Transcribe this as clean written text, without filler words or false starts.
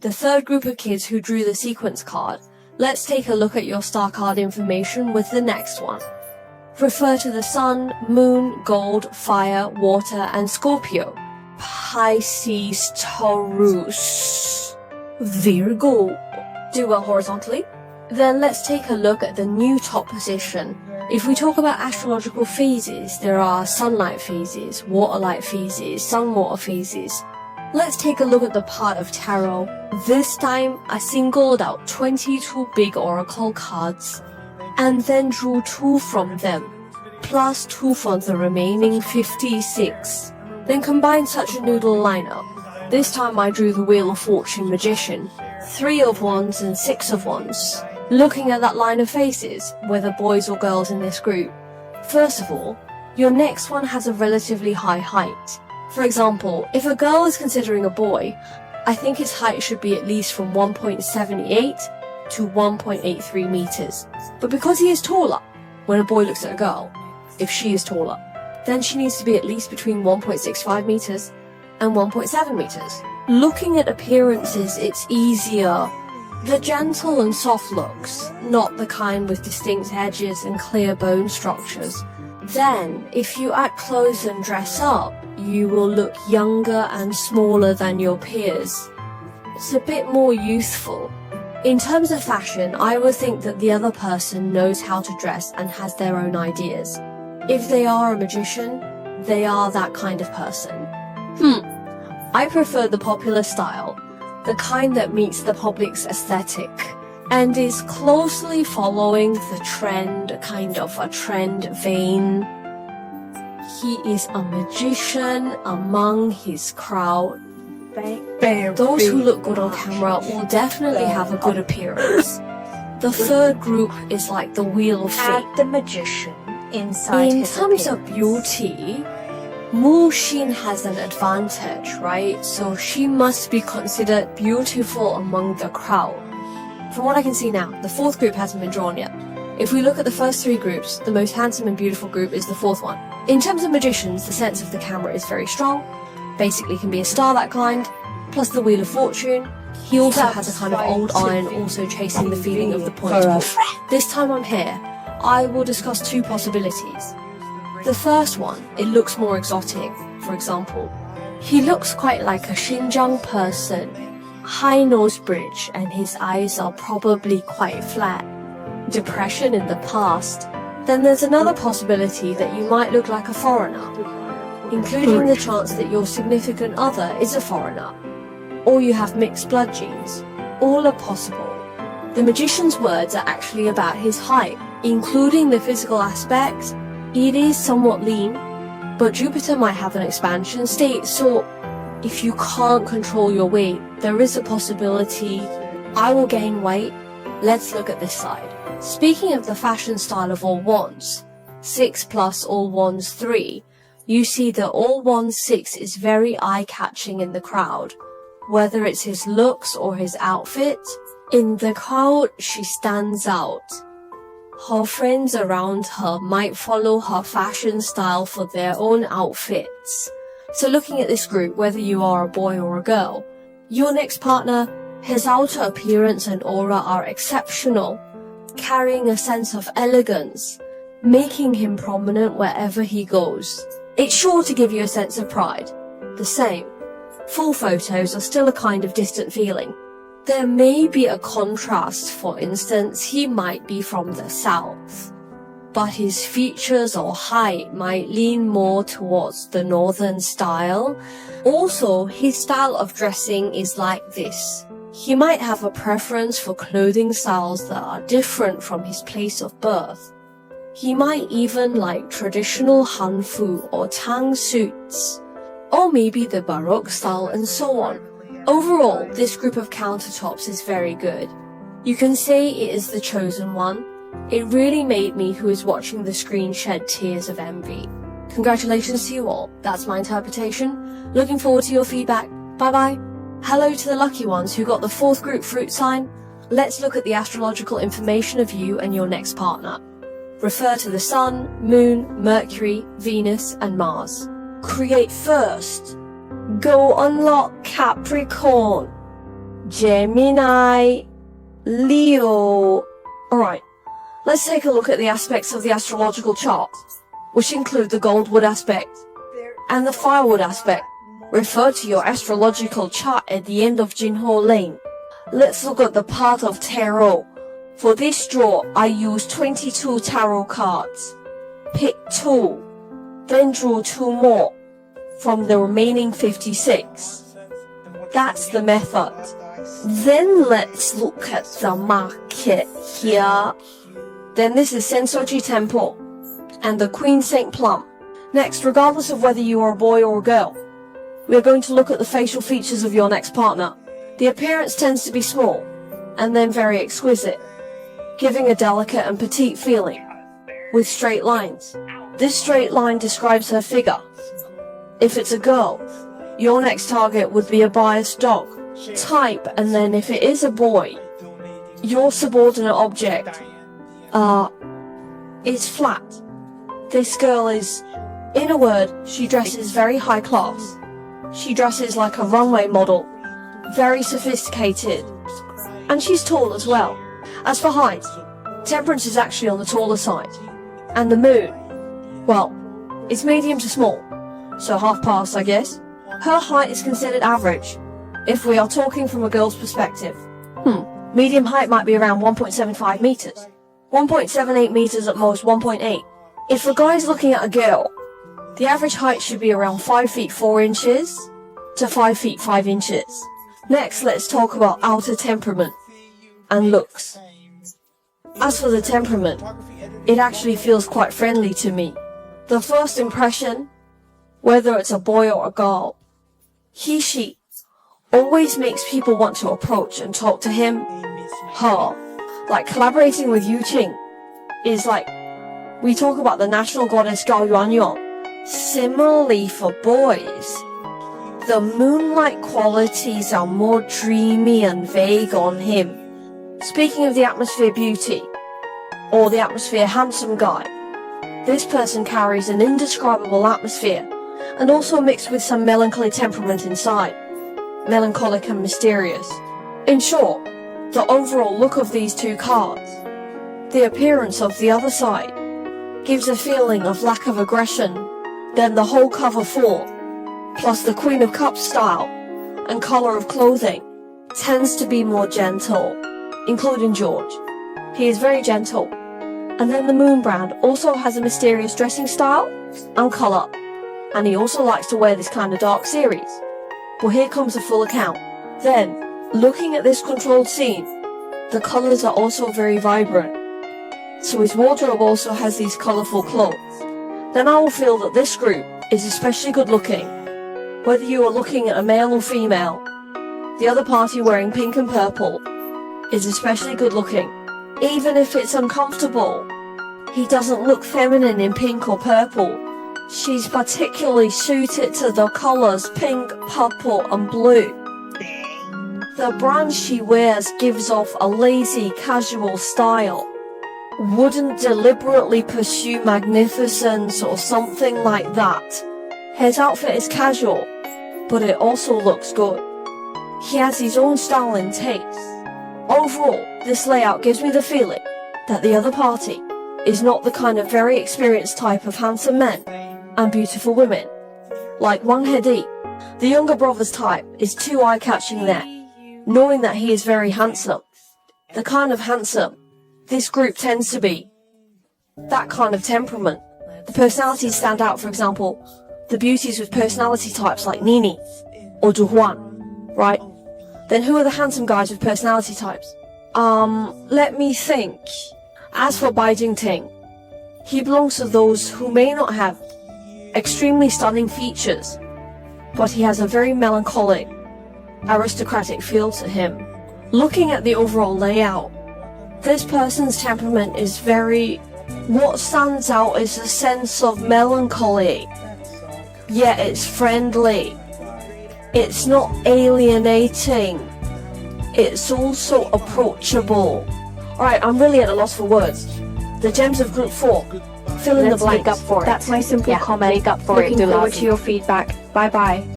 the third group of kids who drew the sequence card, let's take a look at your star card information with the next one. Refer to the Sun, Moon, Gold, Fire, Water, and Scorpio. Pisces, Taurus, Virgo. Do well horizontally. Then let's take a look at the new top position. If we talk about astrological phases, there are sunlight phases, water-light phases, sun-water phases. Let's take a look at the part of tarot. This time, I singled out 22 big oracle cards, and then drew 2 from them, plus 2 from the remaining 56. Then combined such a noodle lineup. This time I drew the Wheel of Fortune Magician, 3 of Wands and 6 of Wands. Looking at that line of faces, whether boys or girls in this group. First of all, your next one has a relatively high height. For example, if a girl is considering a boy, I think his height should be at least from 1.78 to 1.83 meters. But because he is taller, when a boy looks at a girl, if she is taller, then she needs to be at least between 1.65 meters and 1.7 meters. Looking at appearances, it's easier. The gentle and soft looks, not the kind with distinct edges and clear bone structures. Then, if you add clothes and dress up, you will look younger and smaller than your peers. It's a bit more youthful. In terms of fashion, I would think that the other person knows how to dress and has their own ideas. If they are a magician, they are that kind of person. I prefer the popular style, the kind that meets the public's aesthetic, and is closely following the trend, kind of a trend vein. He is a magician among his crowd. Those who look good on camera will definitely have a good appearance. The third group is like the Wheel of Fate. The magician inside In his terms of appearance. beauty, Mu Xin has an advantage, right? So she must be considered beautiful among the crowd. From what I can see now, the fourth group hasn't been drawn yet. If we look at the first 3 groups, the most handsome and beautiful group is the fourth one. In terms of magicians, the sense of the camera is very strong. Basically can be a star that climbed, plus the Wheel of Fortune. He also has a kind of old iron, also chasing the feeling of the point. This time I'm here, I will discuss 2 possibilities. The first one, it looks more exotic. For example, he looks quite like a Xinjiang person. High nose bridge, and his eyes are probably quite flat. Depression in the past. Then there's another possibility that you might look like a foreigner, including the chance that your significant other is a foreigner, or you have mixed blood genes. All are possible. The magician's words are actually about his height, including the physical aspect. It is somewhat lean, but Jupiter might have an expansion state, so if you can't control your weight, there is a possibility I will gain weight. Let's look at this side. Speaking of the fashion style of all wands, 6 plus all wands 3, you see that all wands 6 is very eye-catching in the crowd. Whether it's his looks or his outfit, in the crowd she stands out. Her friends around her might follow her fashion style for their own outfits. So looking at this group, whether you are a boy or a girl, your next partner, his outer appearance and aura are exceptional, carrying a sense of elegance, making him prominent wherever he goes. It's sure to give you a sense of pride. The same. Full photos are still a kind of distant feeling. There may be a contrast, for instance, he might be from the south, but his features or height might lean more towards the northern style. Also, his style of dressing is like this. He might have a preference for clothing styles that are different from his place of birth. He might even like traditional Hanfu or Tang suits, or maybe the Baroque style and so on. Overall, this group of countertops is very good. You can say it is the chosen one. It really made me who is watching the screen shed tears of envy. Congratulations to you all. That's my interpretation. Looking forward to your feedback. Bye bye. Hello to the lucky ones who got the 4th group fruit sign. Let's look at the astrological information of you and your next partner. Refer to the Sun, Moon, Mercury, Venus, and Mars. Create first. Go unlock Capricorn. Gemini, Leo. Alright, let's take a look at the aspects of the astrological chart, which include the Goldwood aspect and the Firewood aspect. Refer to your astrological chart at the end of Jinho Lane. Let's look at the part of tarot. For this draw, I used 22 tarot cards. Pick 2, then draw 2 more from the remaining 56. That's the method. Then let's look at the market here. Then this is Sensoji Temple and the Queen St. Plum. Next, regardless of whether you are a boy or a girl, we are going to look at the facial features of your next partner. The appearance tends to be small and then very exquisite, giving a delicate and petite feeling with straight lines. This straight line describes her figure. If it's a girl, your next target would be a biased dog type, and then if it is a boy, your subordinate object is flat. This girl is, in a word, she dresses very high class. She dresses like a runway model, very sophisticated, and she's tall as well. As for height, Temperance is actually on the taller side, and the moon, well, it's medium to small, so half past, I guess. Her height is considered average, if we are talking from a girl's perspective. Medium height might be around 1.75 meters, 1.78 meters at most, 1.8. If a guy is looking at a girl, the average height should be around 5 feet 4 inches to 5 feet 5 inches. Next, let's talk about outer temperament and looks. As for the temperament, it actually feels quite friendly to me. The first impression, whether it's a boy or a girl, he, she, always makes people want to approach and talk to him, her. Like collaborating with Yu Qing is like, we talk about the national goddess Gao Yuanyong. Similarly for boys, the moonlight qualities are more dreamy and vague on him. Speaking of the atmosphere beauty, or the atmosphere handsome guy, this person carries an indescribable atmosphere, and also mixed with some melancholy temperament inside, melancholic and mysterious. In short, the overall look of these two cards, the appearance of the other side, gives a feeling of lack of aggression. Then the whole cover 4, plus the Queen of Cups style and color of clothing, tends to be more gentle, including George. He is very gentle. And then the Moon brand also has a mysterious dressing style and color, and he also likes to wear this kind of dark series. Well, here comes the full account. Then, looking at this controlled scene, the colors are also very vibrant. So his wardrobe also has these colorful clothes. Then I will feel that this group is especially good looking. Whether you are looking at a male or female, the other party wearing pink and purple is especially good looking. Even if it's uncomfortable, he doesn't look feminine in pink or purple. She's particularly suited to the colors pink, purple and blue. The brand she wears gives off a lazy, casual style. Wouldn't deliberately pursue magnificence or something like that. His outfit is casual, but it also looks good. He has his own style and taste. Overall, this layout gives me the feeling that the other party is not the kind of very experienced type of handsome men and beautiful women. Like Wang Hedi, the younger brother's type is too eye-catching there, knowing that he is very handsome. The kind of handsome this group tends to be. That kind of temperament. The personalities stand out, for example, the beauties with personality types like Nini or Du Huan, right? Then who are the handsome guys with personality types? Let me think. As for Bai Jingting, he belongs to those who may not have extremely stunning features, but he has a very melancholic, aristocratic feel to him. Looking at the overall layout, this person's temperament is very... What stands out is a sense of melancholy, yet it's friendly. It's not alienating. It's also approachable. Alright, I'm really at a loss for words. The gems of group 4. Fill in the blanks. Make up for it. That's my simple comment. Make up for it. Looking forward to your feedback. Bye bye.